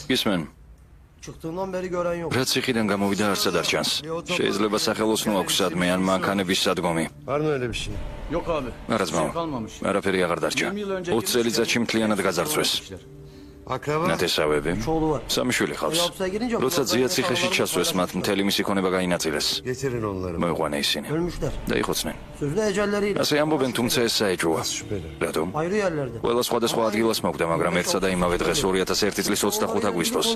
Ismen. Çıktığından beri gören yok. Რაც ციხიდან გამოვიდა არც არ ჩანს. შეიძლება სახელოსნო აქვს სადმე ან მანქანების სადგომი. Var mı öyle bir şey? Yok abi. არა ძმაო. არაფერი აღარ დარჩა. 20 წელიწადში მთლიანად გაძარცვეს. Akraba? ნათესავები. Çoğulu var. სამი შვილი ყავს. Hapse girince როცა ძია ციხეში ჩასვეს, მათ მთელი მისი ქონება გაინაწილეს. Getirin onları. მოიყვანა ისინი. Ölmüşler. დაიხოცნენ. Sözde ecelleriyle. ასე ამბობენ, თუმცა ეს საეჭვოა. რატომ? Ayrı yerlerde. ყველა სხვადასხვა ადგილას მოკვდა, მაგრამ ერთსა და იმავე დღეს 2001 წლის 25 აგვისტოს.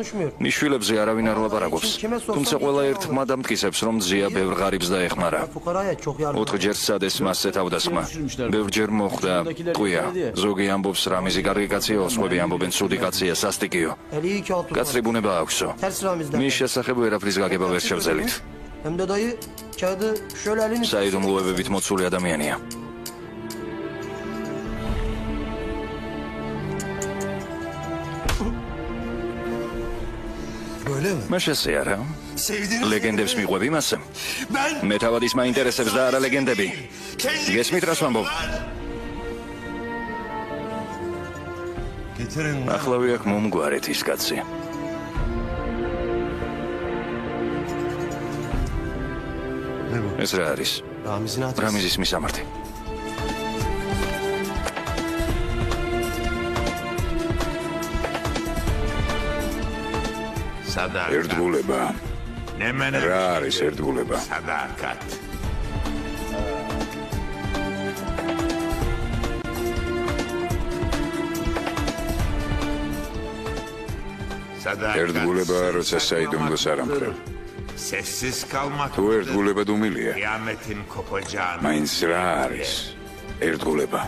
ნიშვილებზე არავინ არ ლაპარაკობს. თუმცა ყველა ერთმა დამტკიცებს, რომ ძია ბევრ ღარიბს დაეხმარა. Fukaraya çok yardım. 4 ჯერ სცადეს მასზე თავდასხმა. ბევრჯერ მოხვდა. ყვია. ზოგი ამბობს რამიზი კარგი კაცია, სხვები ამბობენ ცუდი კაცია, სასტიკიო. Eli iyi ki altı var. კაცრი ბუნება აქვსო. Ters sıramızda. მის შესახებ ვერაფრის გაგება ვერ შევძელით. Hem de dayı kağıdı şöyle elini... საიდუმლოებებით მოცული ადამიანია. Böyle mi? მე შესე არა? Sevdiğiniz... ლეგენდებს მიყვები მასე? მე თავად ის მაინტერესებს და არა ლეგენდები. გესმით რას ვამბობ? Getirin. ახლავე აქ მომგვარეთ ის კაცი. Ne bu? ეს რა არის? Ramiz'in adresi. რამიზის მისამართი. ერთგულება. რა არის ერთგულება? ერთგულება როცა საიდუმლოს არ ამხევ. თუ ერთგულება დუმილია. მაინც რა არის ერთგულება?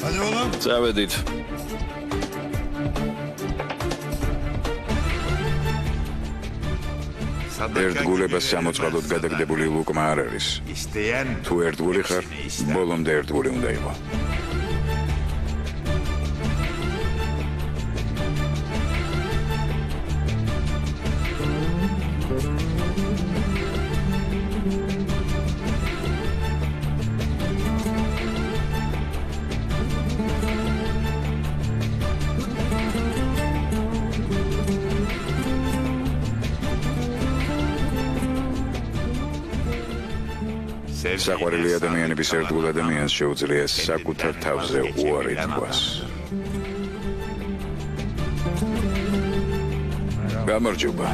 Hadi oğlum. წავედით. ერთგულება სამოწყალოდ გადაგდებული ლუკმა არ არის. თუ ერთგული ხარ, ბოლომდე ერთგული უნდა იყო. საყვარელი ადამიანების ერთგულ ადამიანს შეუძლია საკუთარ თავზე უარი თქვას. გამარჯობა.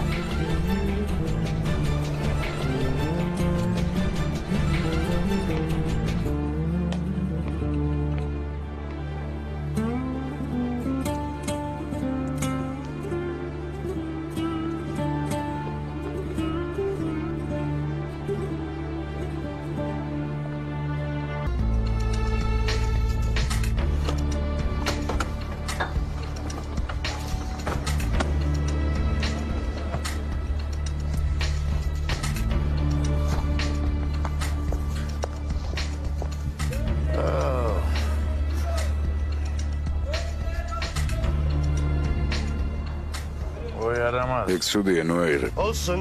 ეგ ცუდია ნოიღებ. Olsun.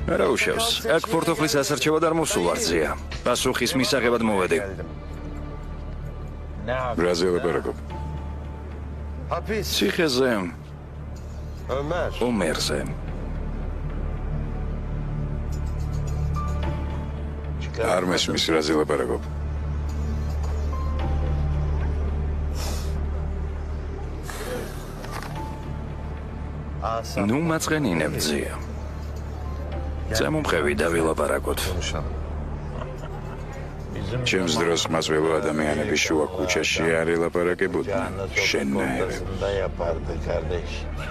არა უშავს. აქ პორტოფლის ასარჩევად არ მოსულვარ ძია. პასუხის მისაღებად მოვედი. რაზე ლაპარაკობ? Hapis. ციხეზე, Ömer. ომერზე. არ მესმის რაზე ლაპარაკობ. ნუ მაწყენინებ ძია. წამომყევი და ვილაპარაკოთ. ჩემს დროს მასველო ადამიანების შუა ქუჩაში არ ელაპარაკებოდნენ შენნაირად.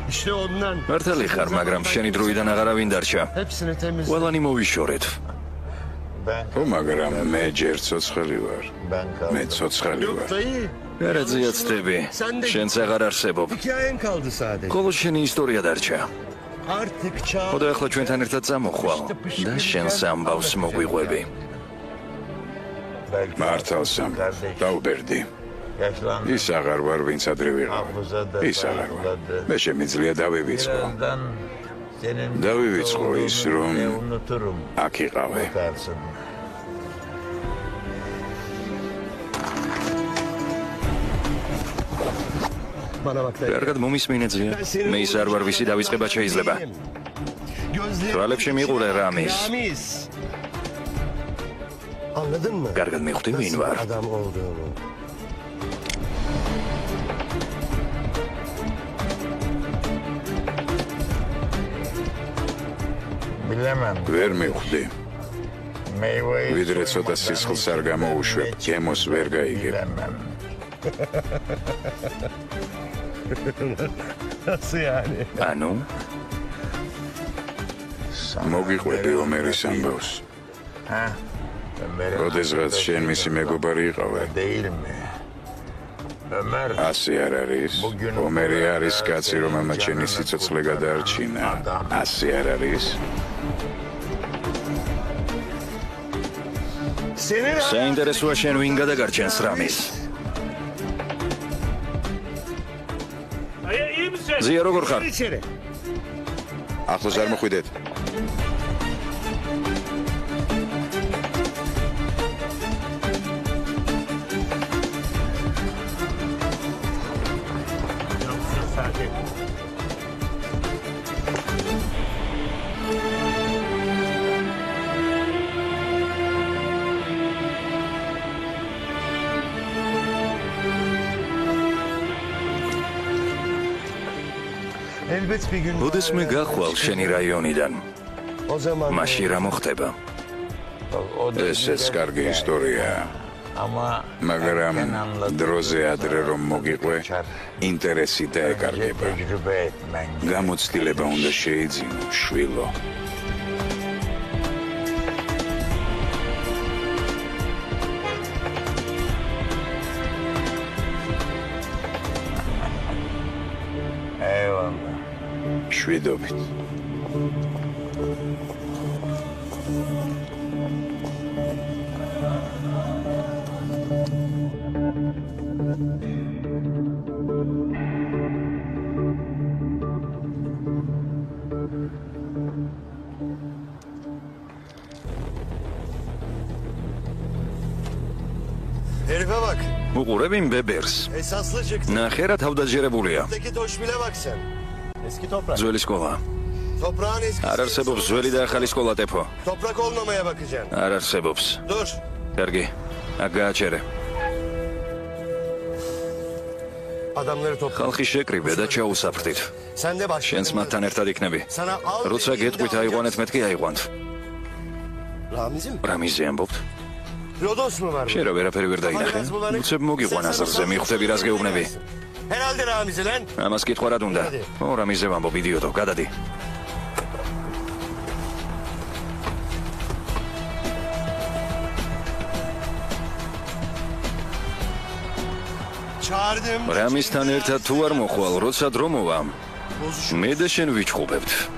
İşte ondan. მართალი ხარ, მაგრამ შენი დროიდან აღარავინ დარჩა. Hepsini temizle. ყველანი მოვიშორეთ. ო მაგრამ მე ჯერ ცოცხალი ვარ. მე ცოცხალი Yok ვარ. dayı. არა ძია ცდები. შენც აღარ არსებობ. Hikayen kaldı sadece. ხოლო შენი ისტორია დარჩა. Artık çağ. ხოდა ახლა ჩვენთან ერთად წამოხვალ და შენს ამბავს მოგვიყვები. მართალსამ დაუბერდი. ის აღარ ვარ, ვინც ადრე ვიყავ. ის აღარ ვარ. მე შემიძლია დავივიწყო. დავივიწყო ის, რომ აქ იყავე. კარგად მომისმინე ძია. მე ის არ ვარ, ვისი დავიწყება შეიძლება. თვალებში მიყურე რამის. Anladın mı? კარგად მიხვდი ვინ ვარ. Adam olduğunu. ვერ მიხვდი. ვიდრე ცოტა სისხლს არ გამოუშვებ, გემოს ვერ გაიგებ. Nasıl yani? ანუ მოგიყვები ომერის ამბავს. როდესღაც შენ მისი მეგობარი იყავე. ასე არ არის. ომერი არის კაცი, რომელმაც შენი სიცოცხლე გადაარჩინა. ასე არ არის. საინტერესოა შენ ვინ გადაგარჩენს რამის. ძია როგორ ხარ? İçeri. ახლოს არ მოხვიდეთ. Elbet bir gün. როდესმე გახვალ შენი რაიონიდან, O zaman მაშინ რა მოხდება? ესეც კარგი ისტორიაა. მაგრამ დროზე ადრე რომ მოგიყვე, ინტერესი დაეკარგება. გამოცდილება უნდა შეიძინო, შვილო. შვიდობით. Herife bak. უყურებ იმ ბებერს. Esaslı çıktı. ნახე რა თავდაჯერებულია. Buradaki toşbile bak sen. Eski toprak. ძველი სკოლა. Toprağın eskisi. არ არსებობს ძველი და ახალი სკოლა ტეფო. Toprak olmamaya bakacaksın. არ არსებობს. Dur. კარგი. აქ გააჩერე. Adamları topla. ხალხი შეკრიბე და ჩაუსაფრთით. Sen de başla. შენც მათთან ერთად იქნები. Sana al. როცა გეტყვით აიყვანეთ, მეთქი აიყვანთ. Ramiz'im. რამიზე ამბობთ? Rodos mu var? შენ რა ვერაფერი ვერ დაინახე? უცებ მოგიყვან აზრზე, მიხვდები რას გეუბნები. Herhalde Ramiz'i lan. ამას კითხვა რა უნდა? ო, რამიზე ვამბობ, იდიოტო, გადადი. Çağırdım. რამისთან ერთად თუ არ მოხვალ, როცა დრო მოვა, მე და შენ ვიჩხუბებთ.